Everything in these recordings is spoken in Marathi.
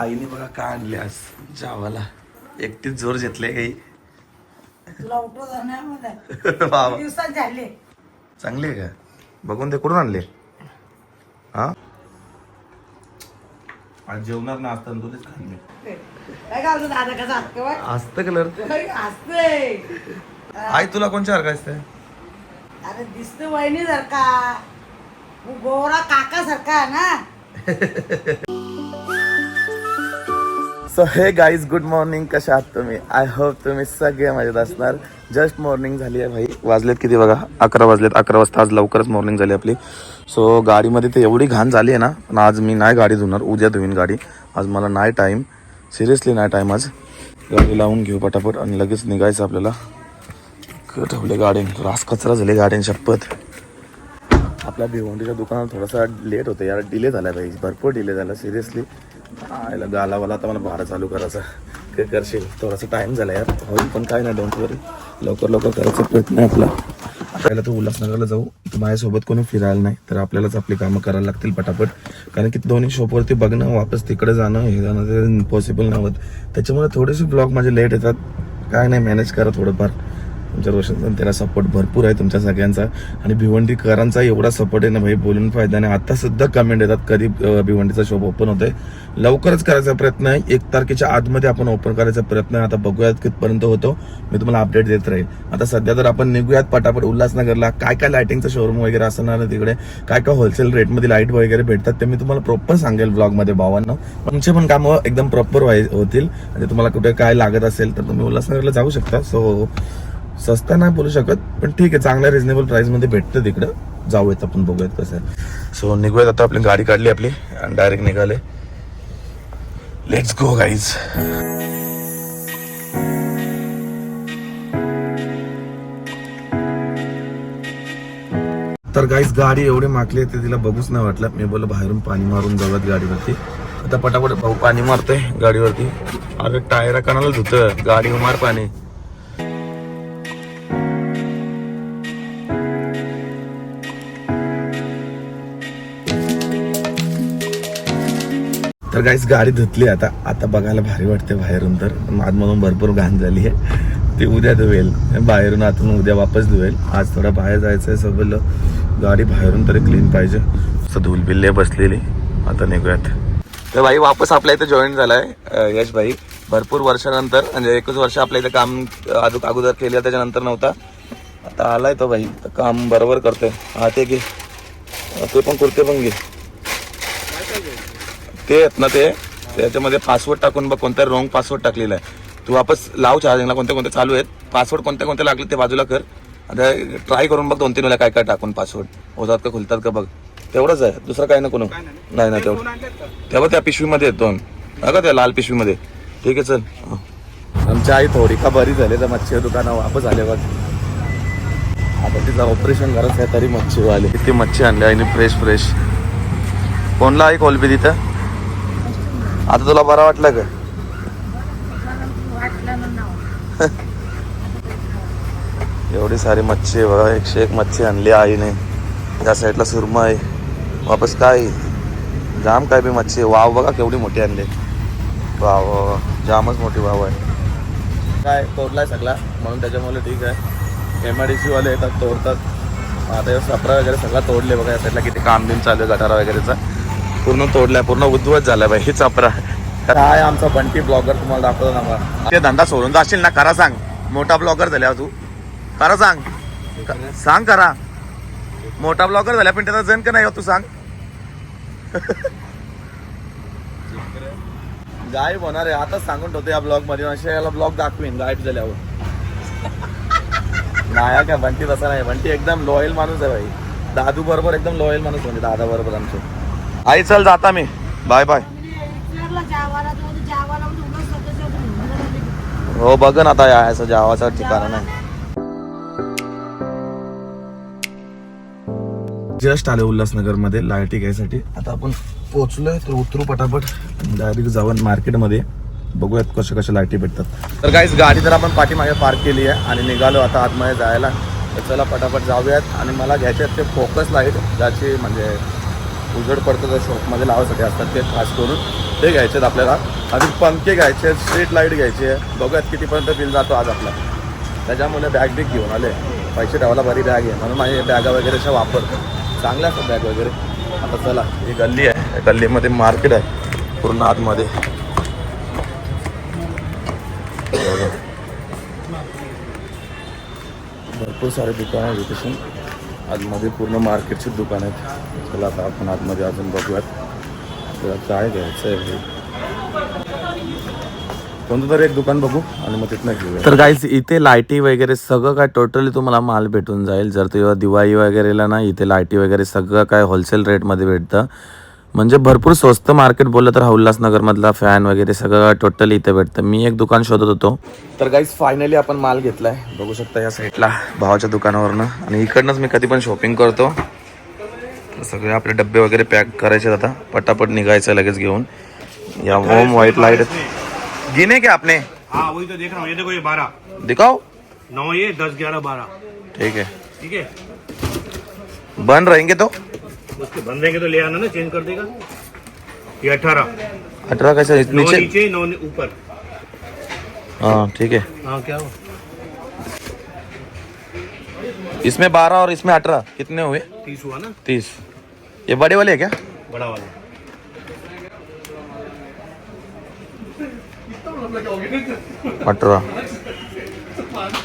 आईने बघा काय आणले आज जावाला. एकटीच जोर घेतले काही. तुला उठवत नाही मला. बाबा दिवसात झाले. चांगली आहे का? बघून ते कुठून आणले? हा आज जेवणार ना आज तंदुरीच खाल्ले. काय गावलं दादा कसा असतं बघ. असतं कलर असते. आई तुला कोणच्या सारखं असते? अरे दिसते वहिनी सारखा. गोरा काका सारखा ना. सो हे गाईज गुड मॉर्निंग. कशा आहात तुम्ही? आय होप तुम्ही सगळे मजेत असणार. जस्ट मॉर्निंग झाली आहे भाई. वाजलेत किती बघा? 11 वाजलेत. 11 वाजता आज लवकरच मॉर्निंग झाली आपली. सो गाडीमध्ये ते एवढी घाण झाली आहे ना, पण आज मी नाही गाडी धुणार. उद्या धुवीन गाडी. आज मला नाही टाईम, सिरियसली नाही टाईम. आज गाडी लावून घेऊ पटापट आणि लगेच निघायचं आपल्याला. ठेवले गाडीन रास कचरा झाले गाडीन शपथ. आपल्या भिवंडीच्या दुकानात थोडासा लेट होतं यार. डिले झाला पाहिजे, भरपूर डिले झाला सिरियसली. आयला गालावाला आता मला भाडं चालू करायचं. काय करशील? थोडासा टाईम झाला यार. होईल पण काय नाही, डोंट वरी. लवकर लवकर करायचा प्रयत्न आहे आपला. आपल्याला तर उल्हासनगरला जाऊ. माझ्यासोबत कोणी फिरायला नाही, तर आपल्यालाच आपली कामं करायला लागतील पटापट. कारण की दोन्ही शॉपवरती बघणं, वापस तिकडे जाणं, हे जाणं ते इम्पॉसिबल नव्हतं. त्याच्यामुळे थोडेसे ब्लॉग माझे लेट येतात. काय नाही, मॅनेज करा थोडंफार. तुमच्या रोशन त्याला सपोर्ट भरपूर आहे तुमच्या सगळ्यांचा. आणि भिवंडीकरांचा एवढा सपोर्ट आहे ना भाई, बोलून फायदा नाही. आता सुद्धा कमेंट येतात कधी भिवंडीचा शॉप ओपन होतोय. लवकरच करायचा प्रयत्न आहे. 1 तारखेच्या आतमध्ये आपण ओपन करायचा प्रयत्न आहे. आता बघूयात कितपर्यंत होतो. मी तुम्हाला अपडेट देत राहील. आता सध्या तर आपण निघूयात पटापट उल्हासनगरला. काय काय लाइटिंगचं शोरूम वगैरे असणार ना तिकडे, काय काय होलसेल रेटमध्ये लाईट वगैरे भेटतात ते मी तुम्हाला प्रॉपर सांगेल ब्लॉगमध्ये भावांना. तुमचे पण कामं एकदम प्रॉपर होतील. म्हणजे तुम्हाला कुठे काय लागत असेल तर तुम्ही उल्हासनगरला जाऊ शकता. सो सस्ता नाही बोलू शकत, पण ठीक आहे, चांगल्या रिजनेबल प्राइसमध्ये भेटतं तिकडं. जाऊयात आपण, बघूयात कसं आहे. सो निघूयात आता. आपली गाडी काढली आपली आणि डायरेक्ट निघाले. Let's go guys. तर गाईज गाडी एवढी माकली आहे ते तिला बघूच नाही वाटलं. मी बोललो बाहेरून पाणी मारून जाऊयात गाडीवरती. आता पटापट भाऊ पाणी मारतोय गाडीवरती. अरे टायरा कणाला धुतं, गाडी मार पाणी. तर गाईस गाडी धुतली आता. आता बघायला भारी वाटते बाहेरून, तर आतमधून भरपूर घाण झाली आहे. ती उद्या धुवेल, बाहेरून आतून उद्या वापस धुवेल. आज थोडं बाहेर जायचं आहे सगळं. गाडी बाहेरून तरी क्लीन पाहिजे. असं धूल बिल्ले बसलेली. आता निघूयात. तर भाई वापस आपल्या इथे जॉईन झालाय यश भाई. भरपूर वर्षानंतर, म्हणजे 1 वर्ष आपल्या इथे काम अगोदर केलं, त्याच्यानंतर नव्हता. आता आलाय तो भाई, तर काम बरोबर करतोय. हा ते घे, ते पण कुर्ते पण घे. ते आहेत ना, ते त्याच्यामध्ये पासवर्ड टाकून बघ. कोणता रॉंग पासवर्ड टाकलेला आहे. तू वापस लाव चार्जिंगला. कोणते कोणते चालू आहेत, पासवर्ड कोणते कोणते लागले ते बाजूला कर. आता ट्राय करून बघ 2-3 वेळा काय काय टाकून पासवर्ड होतात का, खुलतात का बघ. तेवढंच आहे, दुसरं काय नको. नाही ना तेवढं. तेव्हा त्या पिशवीमध्ये आहेत 2 का, त्या लाल पिशवीमध्ये. ठीक आहे चल. आमची आई थोडी का बरी झाली तर मच्छी दुकाना वापस आले बघ. आता तिचं ऑपरेशन करायचं आहे तरी मच्छी आले. किती मच्छी आणली आईने फ्रेश फ्रेश. कोणला आई कोलबी तिथं? आता तुला बरं वाटलं का? एवढी सारी मच्छी आहे बघा. 101 मच्छी आणली आईने. त्या साईडला सुरमा आहे. वापस काय जाम काय बी मच्छी. वाव बघा केवढी मोठी आणली. वाव जामच मोठी वाव आहे. काय तोडलाय सगळा म्हणून त्याच्यामुळे ठीक आहे. MIDC वाले येतात तोडतात. आता सपरा वगैरे सगळा तोडले बघा. या साईडला किती काम बिम चालू आहे गटारा वगैरेचा. पूर्ण तोडलाय, पूर्ण उद्ध्वस्त झालाय बाई ही चपरा. काय आमचा बंटी ब्लॉगर तुम्हाला दाखवतो ना मग. ते धंदा सोडून जाशील ना, करा सांग. मोठा ब्लॉगर झाल्या तू, करा सांग. सांग करा. मोठा ब्लॉगर झाल्या पण त्याचा जण का नाही तू सांग. गायब होणार आहे आता सांगून ठेवतो या ब्लॉग मध्ये. अशा याला ब्लॉग दाखवीन गायब झाल्यावर. नाही का बंटी तसा नाही. बंटी एकदम लॉयल माणूस आहे भाई. दादू बरोबर एकदम लॉयल माणूस, म्हणजे दादा बरोबर आमचे. आई चल जाता मी, बाय बाय. हो बघ ना आता यायचं जावाचं ठिकाण नाही. जस्ट आले उल्हासनगर मध्ये लाईटी घ्यायसाठी. आता आपण पोहोचलोय तर उतरू पटापट. डायरेक्ट जाऊन मार्केटमध्ये बघूयात कशा कशा लाईटी भेटतात. तर गाईस गाडी तर आपण पाठीमागे पार्क केली आहे आणि निघालो आता आतमध्ये जायला. तर चला पटापट जाऊयात. आणि मला घ्यायचे ते फोकस लाईट, ज्याची म्हणजे उजड पडतं त्या शॉपमध्ये लावायसाठी असतात ते खास करून ते घ्यायचे आहेत आपल्याला. अजून पंखे घ्यायचे आहेत, स्ट्रीट लाईट घ्यायची आहे. बघूयात कितीपर्यंत बिल जातो आज आपला. त्याच्यामुळे बॅग बिग घेऊन आले. पैसे ठेवायला बरी बॅग आहे म्हणून माझी बॅगा वगैरेचा वापर चांगल्या असतात बॅग वगैरे. आता चला ही गल्ली आहे, या गल्लीमध्ये मार्केट आहे पूर्ण आतमध्ये. भरपूर सारे दुकान आहेत इथे. आतमध्ये पूर्ण मार्केटची दुकान आहेत. चला आता आपण आतमध्ये अजून बघूयात आपल्याला काय घ्यायचं आहे. कोणतं तरी एक दुकान बघू आणि मग तिथनं घेऊया. तर गाईज इथे लाईटी वगैरे सगळं काय टोटली तुम्हाला माल भेटून जाईल. जर तेव्हा दिवाळी वगैरेला ना इथे लाईटी वगैरे सगळं काय होलसेल रेटमध्ये भेटतं. म्हणजे भरपूर स्वस्त मार्केट बोललं तर उल्हासनगरमधला फॅन वगैरे सगळं टोटली इथे भेटतं. मी एक दुकान शोधत होतो. तर गाईज फायनली आपण माल घेतलाय. बघू शकता या साईडला भावाच्या दुकानावरनं. आणि इकडनंच मी कधी पण शॉपिंग करतो. सगळे आपले डब्बे वगैरे पॅक करायचे. आता पटापट निघायचं लगेच घेऊन. या होम व्हाईट लाइट गिने क्या आपने? हाँ वही तो देख रहा हूँ, ये देखो ये 12 दिखाओ. 9 ये 10 11 12 ठीक है, ठीक है. बन रहेंगे तो उसके बंद रहेंगे तो ले आना ना, चेंज कर देगा. ये 18 18 कैसे 9 नीचे? नीचे 9 ऊपर. हाँ ठीक है. हाँ क्या हुआ? इसमें 12 और इसमें 18 कितने हुए? 30 हुआ ना. 30. ये बड़े वाले है क्या? बड़ा वाला 18.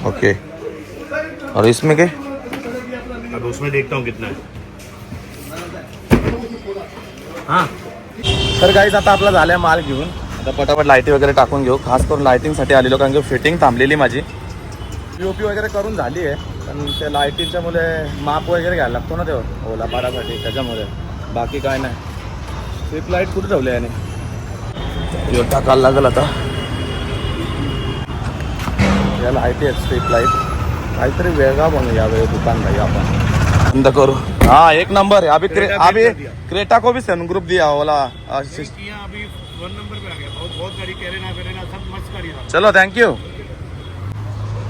ओके. और इसमें क्या? अब उसमें देखता हूँ कितना है. हाँ तर गाईज आता आपला झालाय माल घेऊन. आता पटापट लाईटी वगैरे टाकून घेऊ. खास करून लाईटिंगसाठी आलेलो कारण की फिटिंग थांबलेली माझी. पीओपी वगैरे करून झाली आहे. पण त्या लाईटीच्या मुळे माप वगैरे घ्यायला लागतो ना तेव्हा ओला पाडासाठी. त्याच्यामुळे बाकी काय नाही. स्ट्रीट लाईट कुठे ठेवली याने? टाकायला लागेल आता. या लाईटी आहेत स्ट्रीट लाईट. काहीतरी वेगळा बनवू यावेळी दुकान भाई आपण. बंद करू. हाँ एक नंबर है. अभी क्रेटा को भी सन ग्रुप दिया ओला. किया अभी 1 नंबर पे आ गया. बहुत गाड़ी कैरेना सब मस्त गाड़ी था. चलो थँक्यू.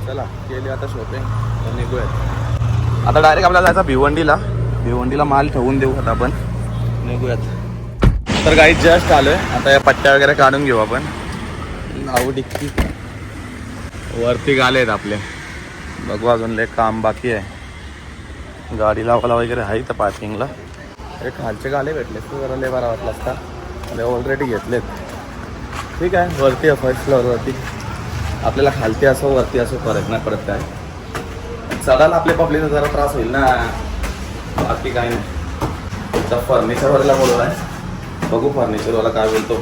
चला केली आता शॉपिंग निघूयात. आता डायरेक्ट आपल्याला जायचं भिवंडीला. भिवंडीला माल ठेवून देऊ आता आपण निघूयात. तर गाईत जस्ट आलोय. आता या पट्ट्या वगैरे काढून घेऊ आपण. नाऊ डिक्की वरती गाले आहेत आपले. बघू अजून लय काम बाकी आहे. गाडी लावायला वगैरे आहे तर पार्किंगला. हे खालचे गाले भेटले तर जरा लय बरा वाटला असता. मला ऑलरेडी घेतलेत. ठीक आहे वरती आहे फर्स्ट फ्लोअरवरती. आपल्याला खालती असो वरती असो फरक नाही पडत. काय चढायला आपल्या पब्लिकचा जरा त्रास होईल ना. बाकी काय नाही. तर फर्निचरवाल्याला बोलवला आहे. बघू फर्निचरवाला काय बोलतो.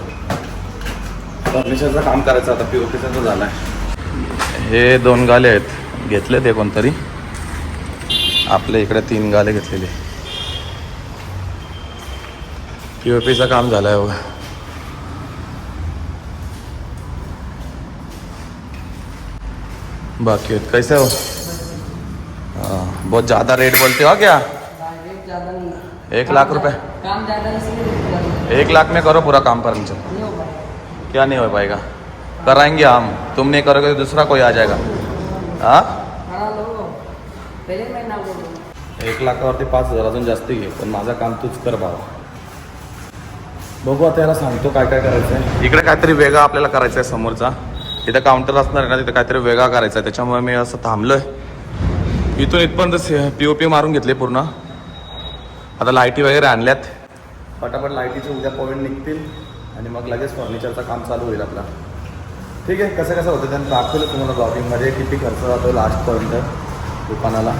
फर्निचरचं काम करायचं आता. पीओपीचा तो झाला आहे. हे 2 गाले आहेत घेतले ते कोणतरी. आपल्या इकडे 3 गाले घेतलेले. पीओपीचं काम झालं आहे बघा. बाकी कैसे हो? हाँ बहुत ज़्यादा रेट बोलते हो क्या? 1 लाख रुपए. 1 लाख में करो पूरा काम फर्नीचर. क्या नहीं हो पाएगा? कराएंगे हम. तुम नहीं करोगे तो दूसरा कोई आ जाएगा. हाँ 1 लाखावरती 5,000 अजून जास्ती घे. पण माझं काम तूच कर बाबा. बघू आता याला सांगतो काय काय करायचं आहे. इकडे काहीतरी वेगळा आपल्याला करायचं आहे समोरचा. तिथं काउंटर असणार आहे ना, तिथं काहीतरी वेगळा करायचा आहे. त्याच्यामुळे मी असं थांबलोय. इथून इथपर्यंत पीओपी मारून घेतले पूर्ण. आता लाईटी वगैरे आणल्यात. पटापट लाईटीचे उद्या पॉईंट निघतील आणि मग लगेच फर्निचरचं काम चालू होईल आपला. ठीक आहे कसं कसं होतं त्यांनी दाखवलं तुम्हाला ब्लॉगिंगमध्ये किती खर्च जातो लास्टपर्यंत दुकानाला.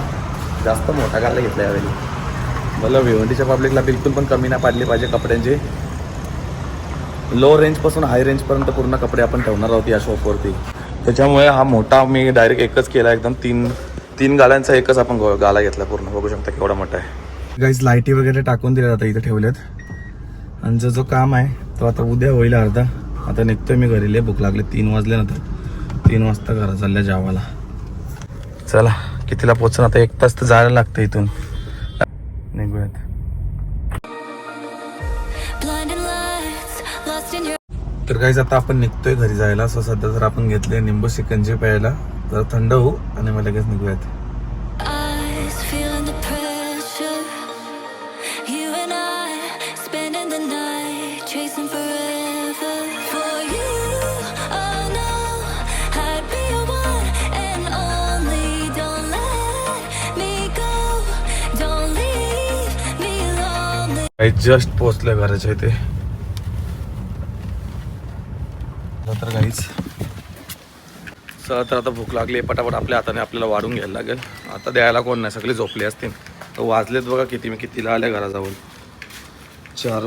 जास्त मोठा गाला घेतला यावेळी. मला भिवंडीच्या पब्लिकला बिलकुल पण कमी नाही पाडली पाहिजे कपड्यांची. लो रेंजपासून हाय रेंजपर्यंत पूर्ण कपडे आपण ठेवणार आहोत या शॉपवरती. त्याच्यामुळे हा मोठा मी डायरेक्ट एकच केला. एकदम 3 गाल्यांचा एकच आपण गाला घेतला पूर्ण. बघू शकता केवढा मोठा आहे. गाईज लाईटी वगैरे टाकून दिल्या आता इथे ठेवल्यात. आणि जो काम आहे तो आता उद्या होईल अर्धा. आता निघतोय मी घरी. लय भूक लागले. 3 वाजले नंतर 3 वाजता घरा चालल्या जेवायला. चला कितीला पोहोचून आता 1 तास तर जायला लागतं इथून. निघूयात. तर गाईज आता आपण निघतोय घरी जायला. सो सध्या जर आपण घेतले निंबू शिकंजी प्यायला जर थंड होऊ आणि मग लगेच निघूयात. जस्ट पोहोचलोय घराच्या इथे. तर काहीच तर आता भूक लागली पटापट आपल्या हाताने आपल्याला वाढून घ्यायला लागेल. आता द्यायला कोण नाही, सगळे झोपले असतील. तर वाजलेत बघा किती, मी कितीला आल्या घराजवळ 4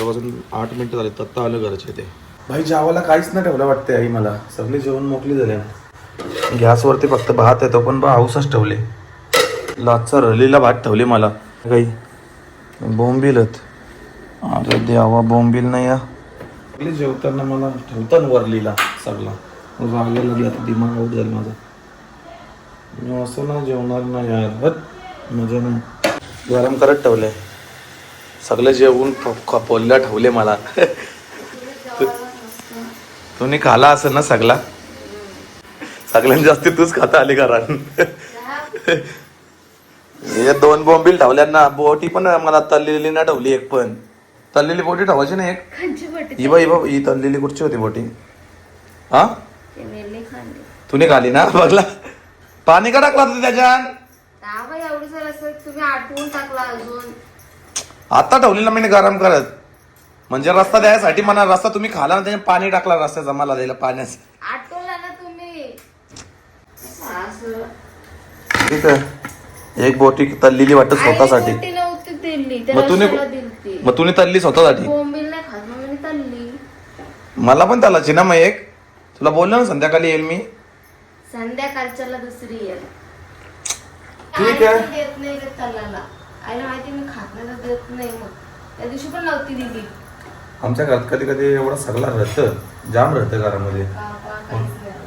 वाजून 8 मिनिटं झाले. तत्ता आलं घराच्या इथे. भाई जेवायला काहीच नाही ठेवलं वाटते आई मला. सगळे जेवण मोकळी झाले. गॅसवरती फक्त भात येतो पण हाऊसच ठेवले. लाचचा रलीला भात ठेवले मला काही बोंबिलत. अरे देवा बोंबिल नाही या जेवताना मला ठेवताना वरलीला सगळा रागायला लागला. आता दिमाग आऊट झाला माझा. मी असं ना जेवणार नाही यार. मजा नाही. गरम करत ठेवले सगळे जेवून पोलला ठेवले मला. तुम्ही खाला असं ना सगळा. सगळ्यांनी जास्त तूच खाता आली घरात. हे 2 बोंबील ठेवल्या बोटी पण मला तळलेली ना ठेवली. एक पण तळलेली बोटी ठेवायची ना. एक ही बाई ही तळलेली कुठची होती बोटी. हा तुम्ही खाली ना. बघला पाणी का टाकला तू त्याच्यात. आता ठेवलेला मी गरम करत म्हणजे रस्ता द्यायसाठी म्हणा. रस्ता तुम्ही खाला ना त्याने पाणी टाकला रस्त्याचा मला द्यायला पाण्यास. ठीक आहे. एक बोटी तल्लेली वाटत स्वतःसाठी. मग तुम्ही तल्ली स्वतःसाठी. मला पण तलाची ना. मग एक तुला बोललो ना संध्याकाळी येईल मी. संध्याकाळच्याला दुसरी येईल. ठीक आहे. देत नाही रे तलाला. आईला माहिती मी खात नाही तर देत नाही. मग त्या दिवशी पण नव्हती दिली. आमच्या घरात कधी कधी एवढं सगळं राहतं. जाम राहतं घरामध्ये.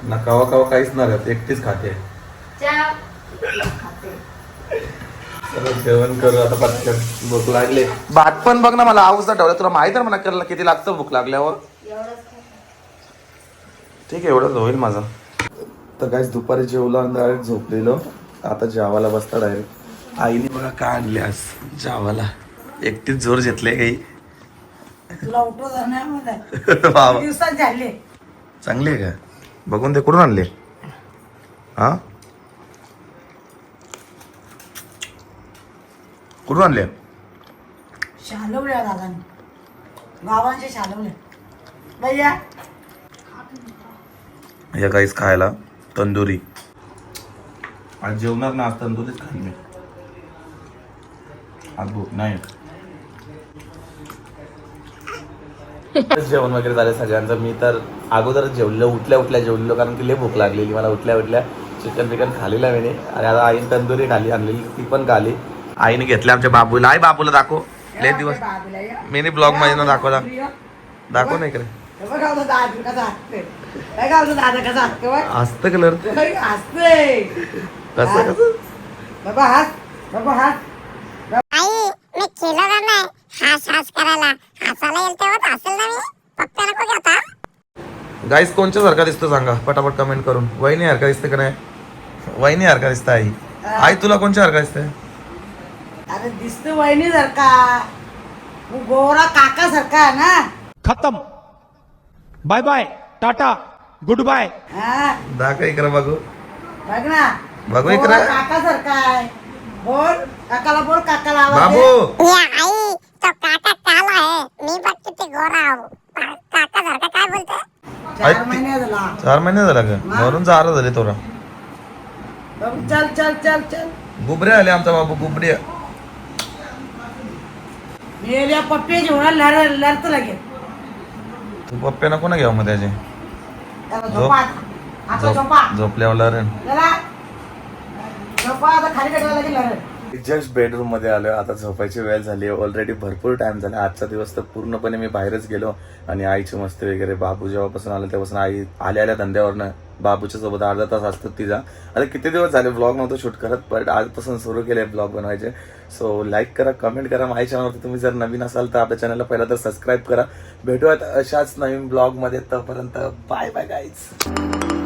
ना कवा कवा काहीच नाही राहत. एकटीच खाते. जेवण करू आता पटकन. भूक लागले. भात पण बघ ना मला आवडता ठेवला. तुला माहित आहे मला करायला किती लागतं भूक लागल्यावर. ठीक आहे एवढंच होईल माझा. तर काहीच दुपारी जेवलो आणि डायरेक्ट झोपलेलो. आता जेवायला बसता डायरेक्ट. आईने बघा काय आणले आज जेवायला. एकटीच जोर घेतले काही. तुला उठवत नाही बाबा दिवसात झाले. चांगले आहे का बघून ते कुठून आणले. हा कुठून आणले. शालवल्या दादाने गावांचे शालवले भैया. या काहीच खायला तंदुरी. आज जेवणार ना. आज तंदुरीच खाईल मी. आज भूक नाही. जेवण वगैरे झालं सगळ्यांचं. मी तर अगोदरच जेवलेलो. उठल्या जेवलेलो कारण की लय भूक लागलेली मला. उठल्या चिकन बिकन खालेला मी. आणि आता आईने तंदुरी खाली आणलेली ती पण खाली. आईने घेतल्या आमच्या बाबूला. आई बाबूला दाखव. लय दिवस मी ब्लॉग मध्ये ना दाखवला. दाखव नाही करे असतं कलर हसते. कसं बाबा हात बाबा हात. आई मी केलं का नाही हास करायला. हसायला येईल तेव्हाच हसेल ना मी. फक्त नको घेता. गाईस कोणच्या सारखा दिसतो सांगा पटापट कमेंट करून. वहिनी सारखा दिसते का नाही. वहिनी सारखा दिसतं आई. आई तुला कोणच्या सारखा दिसतंय. अरे दिसतो वहिनी सारखा. गोरा काका सारखा आहे ना. खत्म. Bye bye tata goodbye. हा दाखव इकडे बघू. बघ ना बघू इकडे. काका सारखा आहे. बोल काकाला बोल. काकाला आवाज बाबू दे. या आई तो काका काला आहे. मी बघते ते गोरा आहो. काका सारखा काय बोलते. 4 महिने झाला. 4 महिने झाला का वरून 4 झाले तोरा. बाबू चल चल चल चल. गुबरे आले आमचा बाबू. गुबरे मेल्या पप्पे जेवढा लढत लागेल. तू पप्पे नको ना घ्याव मग त्याचे. त्याला झोपा आता. झोपा झोपल्यावर लरण. जरा झोपा आता. खाली कटायला लागेल लढत. जस्ट बेडरूम मध्ये आलो. आता झोपायची वेळ झाली. ऑलरेडी भरपूर टाइम झाला. आजचा दिवस तर पूर्णपणे मी बाहेरच गेलो. आणि आईची मस्ती वगैरे. बाबू जेव्हापासून आलं तेव्हापासून आई आल्या धंद्यावरनं बाबूच्या सोबत अर्धा तास असतो तिचा. आता किती दिवस झाले ब्लॉग नव्हतं शूट करत. पण आजपासून सुरू केले ब्लॉग बनवायचे. सो लाईक करा, कमेंट करा. माझ्या चॅनलवरती तुम्ही जर नवीन असाल तर आपल्या चॅनलला पहिला तर सबस्क्राईब करा. भेटूयात अशाच नवीन ब्लॉग मध्ये. तोपर्यंत बाय बाय गाईज.